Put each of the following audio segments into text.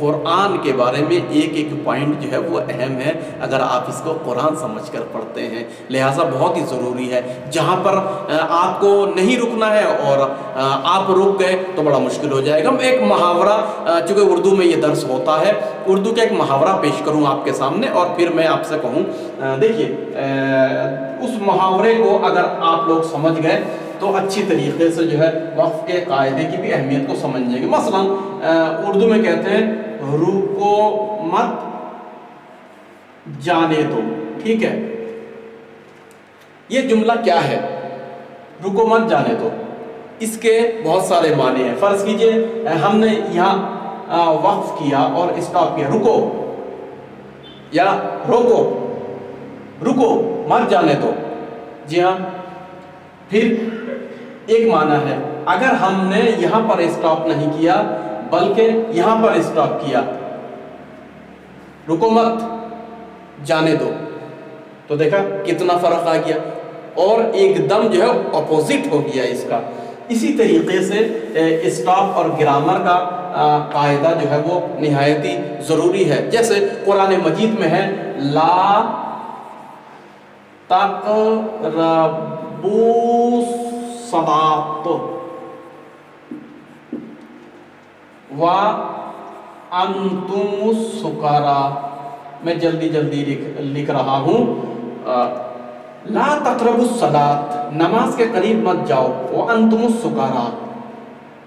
قرآن کے بارے میں ایک ایک پوائنٹ جو ہے وہ اہم ہے اگر آپ اس کو قرآن سمجھ کر پڑھتے ہیں، لہٰذا بہت ہی ضروری ہے۔ جہاں پر آپ کو نہیں رکنا ہے اور آپ رک گئے تو بڑا مشکل ہو جائے گا۔ ایک محاورہ، چونکہ اردو میں یہ درس ہوتا ہے، اردو کا ایک محاورہ پیش کروں آپ کے سامنے اور پھر میں آپ سے کہوں، دیکھیے اس محاورے کو اگر آپ لوگ سمجھ گئے تو اچھی طریقے سے جو ہے وقف کے قاعدے کی بھی اہمیت کو سمجھ جائیں گے۔ مثلا اردو میں کہتے ہیں رکو مت جانے دو، ٹھیک ہے؟ یہ جملہ کیا ہے؟ رکو مت جانے دو، اس کے بہت سارے معنی ہیں۔ فرض کیجئے ہم نے یہاں وقف کیا اور اسٹاپ کیا، رکو یا روکو، رکو مت جانے دو، جی ہاں۔ پھر ایک معنی ہے اگر ہم نے یہاں پر اسٹاپ نہیں کیا بلکہ یہاں پر اسٹاپ کیا، رکو مت جانے دو، تو دیکھا کتنا فرق آ گیا اور ایک دم جو ہے اپوزٹ ہو گیا اس کا۔ اسی طریقے سے اسٹاپ اور گرامر کا قاعدہ جو ہے وہ نہایتی ضروری ہے۔ جیسے قرآن مجید میں ہے لا تقربوا الصلاۃ وانتم سکارا، میں جلدی لکھ رہا ہوں، لا تقربوا الصلاۃ، نماز کے قریب مت جاؤ، وانتم سکارا،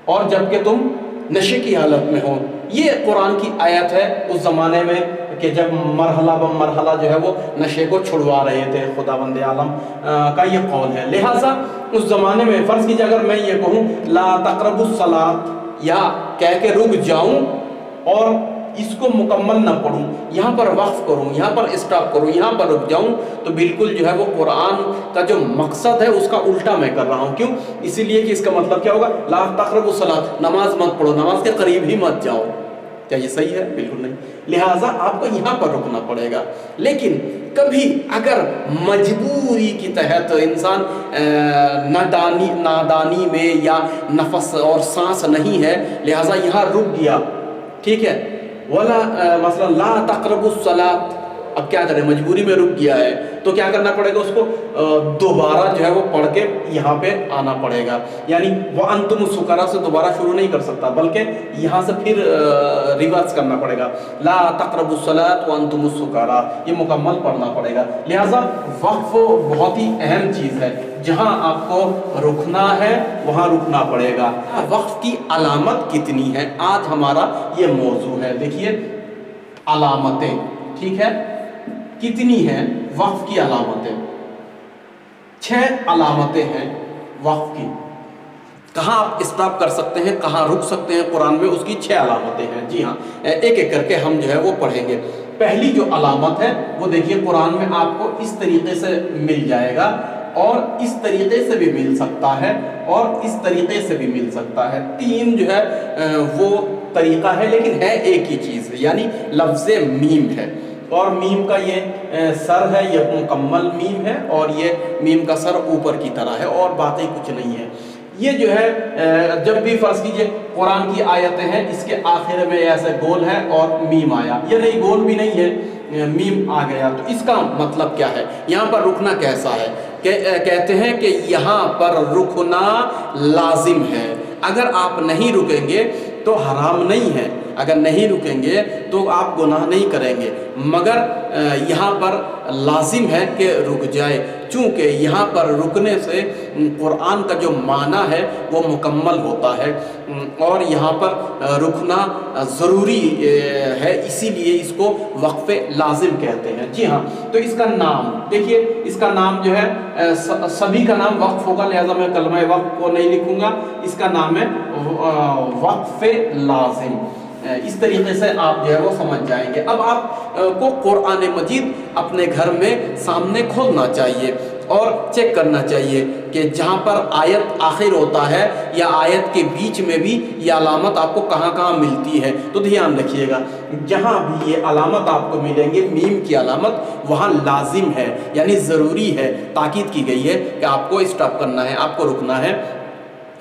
اور جبکہ تم نشے کی حالت میں ہو۔ یہ قرآن کی آیت ہے اس زمانے میں کہ جب مرحلہ بمرحلہ جو ہے وہ نشے کو چھڑوا رہے تھے، خداوند عالم کا یہ قول ہے۔ لہٰذا اس زمانے میں فرض کیجئے اگر میں یہ کہوں لا تقربوا الصلاۃ، یا کہہ کے رک جاؤں اور اس کو مکمل نہ پڑھوں، یہاں پر وقف کروں، یہاں پر اسٹاپ کروں، یہاں پر رک جاؤں، تو بالکل جو ہے وہ قرآن کا جو مقصد ہے اس کا الٹا میں کر رہا ہوں۔ کیوں؟ اسی لیے کہ اس کا مطلب کیا ہوگا، لا تقربوا الصلاۃ، نماز مت پڑھو، نماز کے قریب ہی مت جاؤ۔ کیا یہ صحیح ہے؟ بالکل نہیں۔ لہٰذا آپ کو یہاں پر رکنا پڑے گا۔ لیکن کبھی اگر مجبوری کی تحت انسان نادانی میں یا نفس اور سانس نہیں ہے، لہٰذا یہاں رک گیا، ٹھیک ہے، ولا مثلا لا تقربوا الصلاۃ، اب کیا کریں، مجبوری میں رک گیا ہے تو کیا کرنا پڑے گا، اس کو دوبارہ جو ہے وہ پڑھ کے یہاں پہ آنا پڑے گا۔ یعنی وانتم سکارا سے دوبارہ شروع نہیں کر سکتا بلکہ یہاں سے پھر ریورس کرنا پڑے گا، لا تقربوا الصلاۃ وانتم سکارا، یہ مکمل پڑھنا پڑے گا۔ لہٰذا وقف بہت ہی اہم چیز ہے، جہاں آپ کو رکنا ہے وہاں رکنا پڑے گا۔ وقف کی علامت کتنی ہے، آج ہمارا یہ موضوع ہے۔ دیکھیے علامتیں، ٹھیک ہے، کتنی ہیں وقف کی علامتیں؟ 6 علامتیں ہیں وقف کی۔ کہاں آپ اسٹاپ کر سکتے ہیں، کہاں رک سکتے ہیں، قرآن میں اس کی 6 علامتیں ہیں۔ جی ہاں، ایک ایک کر کے ہم جو ہے وہ پڑھیں گے۔ پہلی جو علامت ہے وہ دیکھیے قرآن میں آپ کو اس طریقے سے مل جائے گا، اور اس طریقے سے بھی مل سکتا ہے اور اس طریقے سے بھی مل سکتا ہے۔ 3 جو ہے وہ طریقہ ہے لیکن ہے ایک ہی چیز ہے، یعنی لفظ میم ہے، اور میم کا یہ سر ہے، یہ مکمل میم ہے، اور یہ میم کا سر اوپر کی طرح ہے اور باقی کچھ نہیں ہے۔ یہ جو ہے جب بھی فرض کیجئے قرآن کی آیتیں ہیں، اس کے آخر میں ایسے گول ہے اور میم آیا، یہ نہیں گول بھی نہیں ہے، میم آ گیا، تو اس کا مطلب کیا ہے، یہاں پر رکنا کیسا ہے؟ کہتے ہیں کہ یہاں پر رکنا لازم ہے، اگر آپ نہیں رکیں گے تو حرام نہیں ہے، اگر نہیں رکیں گے تو آپ گناہ نہیں کریں گے، مگر یہاں پر لازم ہے کہ رک جائے، چونکہ یہاں پر رکنے سے قرآن کا جو معنی ہے وہ مکمل ہوتا ہے، اور یہاں پر رکنا ضروری ہے، اسی لیے اس کو وقف لازم کہتے ہیں۔ جی ہاں، تو اس کا نام دیکھیے، اس کا نام جو ہے سبھی کا نام وقف ہوگا، لہذا میں کلمہ وقف کو نہیں لکھوں گا، اس کا نام ہے وقف لازم۔ اس طریقے سے آپ جو ہے وہ سمجھ جائیں گے۔ اب آپ کو قرآن مجید اپنے گھر میں سامنے کھولنا چاہیے اور چیک کرنا چاہیے کہ جہاں پر آیت آخر ہوتا ہے یا آیت کے بیچ میں بھی یہ علامت آپ کو کہاں کہاں ملتی ہے، تو دھیان رکھیے گا، جہاں بھی یہ علامت آپ کو ملیں گے، میم کی علامت، وہاں لازم ہے، یعنی ضروری ہے، تاکید کی گئی ہے کہ آپ کو اسٹاپ کرنا ہے، آپ کو رکنا ہے۔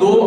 2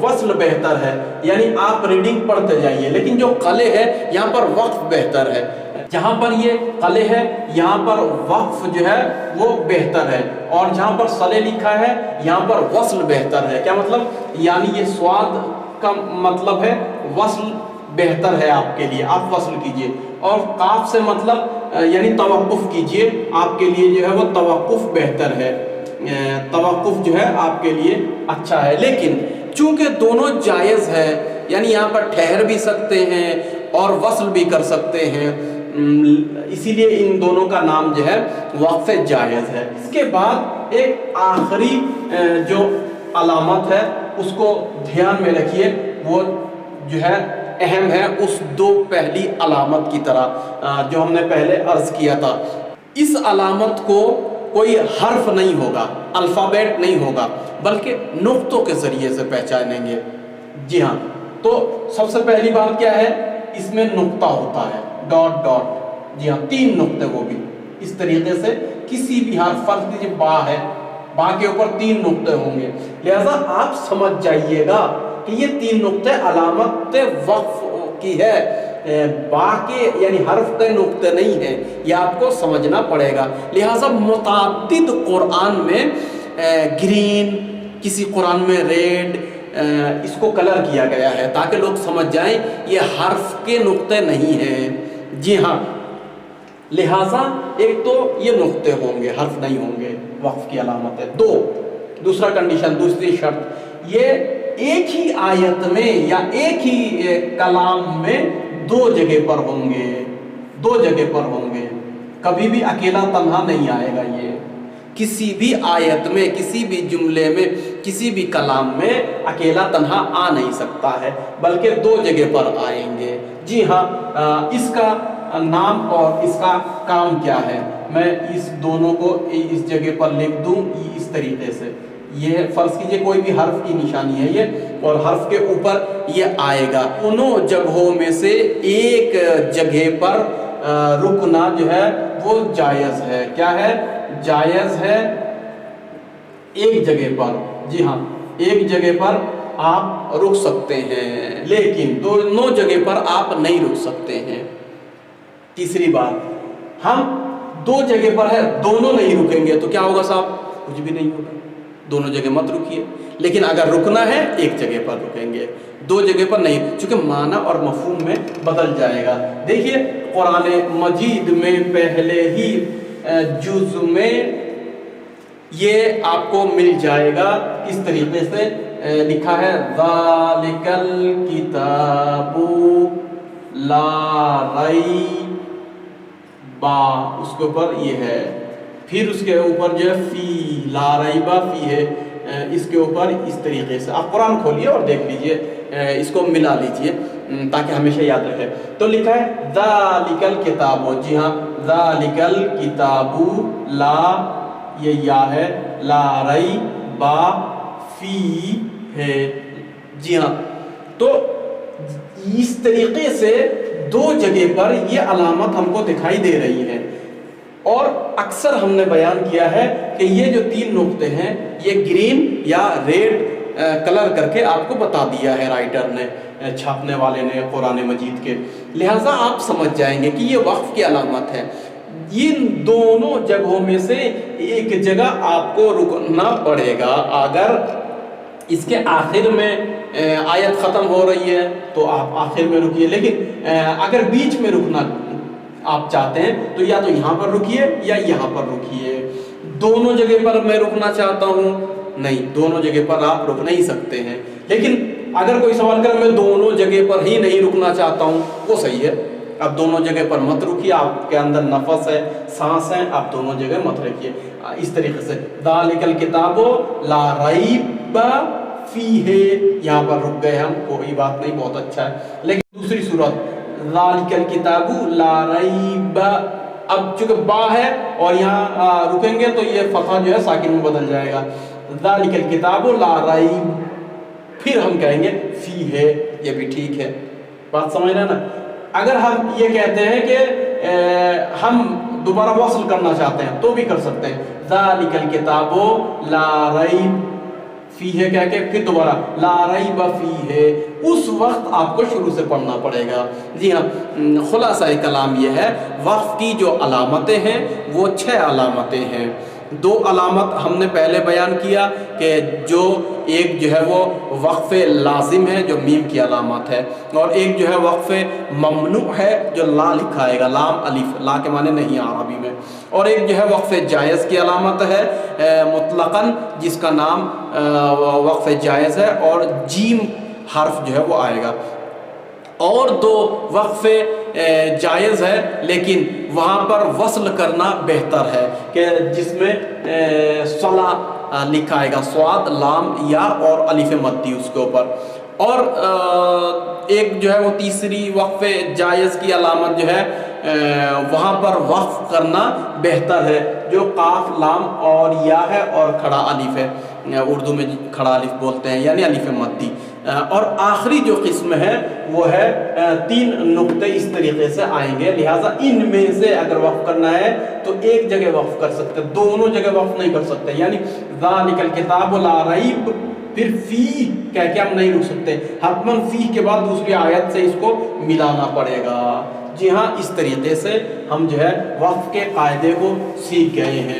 وصل بہتر ہے، یعنی آپ ریڈنگ پڑھتے جائیے، لیکن جو قلع ہے یہاں پر وقف بہتر ہے، جہاں پر یہ قلع ہے یہاں پر وقف جو ہے وہ بہتر ہے، اور جہاں پر صلع لکھا ہے یہاں پر وصل بہتر ہے۔ کیا مطلب؟ یعنی یہ سواد کا مطلب ہے وصل بہتر ہے آپ کے لیے، آپ وصل کیجئے، اور قاف سے مطلب یعنی توقف کیجئے، آپ کے لیے جو ہے وہ توقف بہتر ہے، توقف جو ہے آپ کے لیے اچھا ہے۔ لیکن چونکہ دونوں جائز ہے، یعنی یہاں پر ٹھہر بھی سکتے ہیں اور وصل بھی کر سکتے ہیں، اسی لیے ان دونوں کا نام جو ہے وقف جائز ہے۔ اس کے بعد ایک آخری جو علامت ہے اس کو دھیان میں رکھیے، وہ جو ہے اہم ہے اس دو پہلی علامت کی طرح جو ہم نے پہلے عرض کیا تھا۔ اس علامت کو کوئی حرف نہیں ہوگا، الفابیٹ نہیں ہوگا، بلکہ نقطوں کے ذریعے سے پہچانیں گے۔ جی ہاں، تو سب سے پہلی بات کیا ہے، اس میں نقطہ ہوتا ہے، ڈاٹ ڈاٹ، جی ہاں 3 نقطے، وہ بھی اس طریقے سے کسی بھی حرف، فرض کیجیے با ہے، با کے اوپر 3 نقطے ہوں گے، لہذا آپ سمجھ جائیے گا کہ یہ 3 نقطے علامت وقف کی ہے، با کے یعنی حرف کے نقطے نہیں ہیں، یہ آپ کو سمجھنا پڑے گا۔ لہذا متعدد قرآن میں گرین، کسی قرآن میں ریڈ، اس کو کلر کیا گیا ہے تاکہ لوگ سمجھ جائیں یہ حرف کے نقطے نہیں ہیں۔ جی ہاں، لہذا ایک تو یہ نقطے ہوں گے، حرف نہیں ہوں گے، وقف کی علامت ہے۔ دوسرا کنڈیشن، دوسری شرط، یہ ایک ہی آیت میں یا ایک ہی کلام میں 2 جگہ پر ہوں گے، 2 جگہ پر ہوں گے، کبھی بھی اکیلا تنہا نہیں آئے گا۔ یہ کسی بھی آیت میں، کسی بھی جملے میں، کسی بھی کلام میں اکیلا تنہا آ نہیں سکتا ہے، بلکہ 2 جگہ پر آئیں گے۔ جی ہاں، اس کا نام اور اس کا کام کیا ہے، میں اس دونوں کو اس جگہ پر لکھ دوں اس طریقے سے۔ یہ فرض کیجئے کوئی بھی حرف کی نشانی ہے یہ، اور حرف کے اوپر یہ آئے گا، انہوں جگہوں میں سے ایک جگہ پر رکنا جو ہے وہ جائز ہے۔ کیا ہے؟ جائز ہے ایک جگہ پر، جی ہاں ایک جگہ پر آپ رک سکتے ہیں، لیکن 2 جگہ پر آپ نہیں رک سکتے ہیں۔ تیسری بات، ہم 2 جگہ پر ہے، دونوں نہیں رکیں گے تو کیا ہوگا صاحب؟ کچھ بھی نہیں ہوگا، دونوں جگہ مت رکیے، لیکن اگر رکنا ہے ایک جگہ پر رکیں گے، 2 جگہ پر نہیں، چونکہ معنی اور مفہوم میں بدل جائے گا۔ دیکھیے قرآن مجید میں پہلے ہی جز میں یہ آپ کو مل جائے گا، اس طریقے سے لکھا ہے ذالک الکتاب لا ریب، اس کے اوپر یہ ہے، پھر اس کے اوپر جو ہے فی، لا ریب فی ہے، اس کے اوپر اس طریقے سے آپ قرآن کھولیے اور دیکھ لیجئے، اس کو ملا لیجئے تاکہ ہمیشہ یاد رکھے۔ تو لکھا ہے ذالک الکتاب، جی ہاں ذالک الکتاب، لا یہ یا ہے، لا ریب فی ہے، جی ہاں۔ تو اس طریقے سے 2 جگہ پر یہ علامت ہم کو دکھائی دے رہی ہے، اور اکثر ہم نے بیان کیا ہے کہ یہ جو 3 نقطے ہیں یہ گرین یا ریڈ کلر کر کے آپ کو بتا دیا ہے رائٹر نے، چھاپنے والے نے قرآن مجید کے، لہٰذا آپ سمجھ جائیں گے کہ یہ وقف کی علامت ہے۔ ان دونوں جگہوں میں سے ایک جگہ آپ کو رکنا پڑے گا، اگر اس کے آخر میں آیت ختم ہو رہی ہے تو آپ آخر میں رکیے، لیکن اگر بیچ میں رکنا آپ چاہتے ہیں تو یا تو یہاں پر رکیے یا یہاں پر رکیے۔ دونوں جگہ پر میں رکنا چاہتا ہوں، نہیں، دونوں جگہ پر آپ رک نہیں سکتے ہیں، لیکن اگر کوئی سوال کرے میں دونوں جگہ پر ہی نہیں رکنا چاہتا ہوں، وہ صحیح ہے، اب دونوں جگہ پر مت رکیے، آپ کے اندر نفس ہے، سانس ہے، آپ دونوں جگہ مت رکیے۔ اس طریقے سے ذالک الکتاب لا ریب فیہ، یہاں پر رک گئے ہم، کوئی بات نہیں، بہت اچھا ہے۔ لیکن دوسری صورت ذالک الکتاب لا ریب، اب چونکہ با ہے اور یہاں رکیں گے تو یہ فتحہ جو ہے ساکن میں بدل جائے گا، ذالک الکتاب لا ریب، پھر ہم کہیں گے فی ہے، یہ بھی ٹھیک ہے، بات سمجھ رہے نا۔ اگر ہم یہ کہتے ہیں کہ ہم دوبارہ وصل کرنا چاہتے ہیں تو بھی کر سکتے ہیں، ذالک الکتاب لا ریب فی ہے کہہ کے پھر دوبارہ لا ریب فی ہے، اس وقت آپ کو شروع سے پڑھنا پڑے گا۔ جی ہاں، خلاصہ کلام یہ ہے وقف کی جو علامتیں ہیں وہ 6 علامتیں ہیں۔ 2 علامت ہم نے پہلے بیان کیا کہ جو ایک جو ہے وہ وقف لازم ہے جو میم کی علامت ہے، اور ایک جو ہے وقف ممنوع ہے جو لا لکھا آئے گا، لام الف، لا کے معنی نہیں عربی میں، اور ایک جو ہے وقف جائز کی علامت ہے مطلقاً جس کا نام وقف جائز ہے، اور جیم حرف جو ہے وہ آئے گا۔ اور 2 وقف جائز ہے لیکن وہاں پر وصل کرنا بہتر ہے کہ جس میں صلا لکھا آئے گا، صاد لام یا اور الف مدی اس کے اوپر، اور ایک جو ہے وہ تیسری وقف جائز کی علامت جو ہے وہاں پر وقف کرنا بہتر ہے جو قاف لام اور یا ہے اور کھڑا الف ہے، اردو میں کھڑا الف بولتے ہیں یعنی الف مدی۔ اور آخری جو قسم ہے وہ ہے 3 نقطے اس طریقے سے آئیں گے، لہٰذا ان میں سے اگر وقف کرنا ہے تو ایک جگہ وقف کر سکتے، دونوں جگہ وقف نہیں کر سکتے، یعنی ذالک الکتاب لا ریب پھر فی کہہ کے ہم نہیں رک سکتے، حتماً فی کے بعد دوسری آیت سے اس کو ملانا پڑے گا۔ جی ہاں، اس طریقے سے ہم جو ہے وقف کے قاعدے کو سیکھ گئے ہیں۔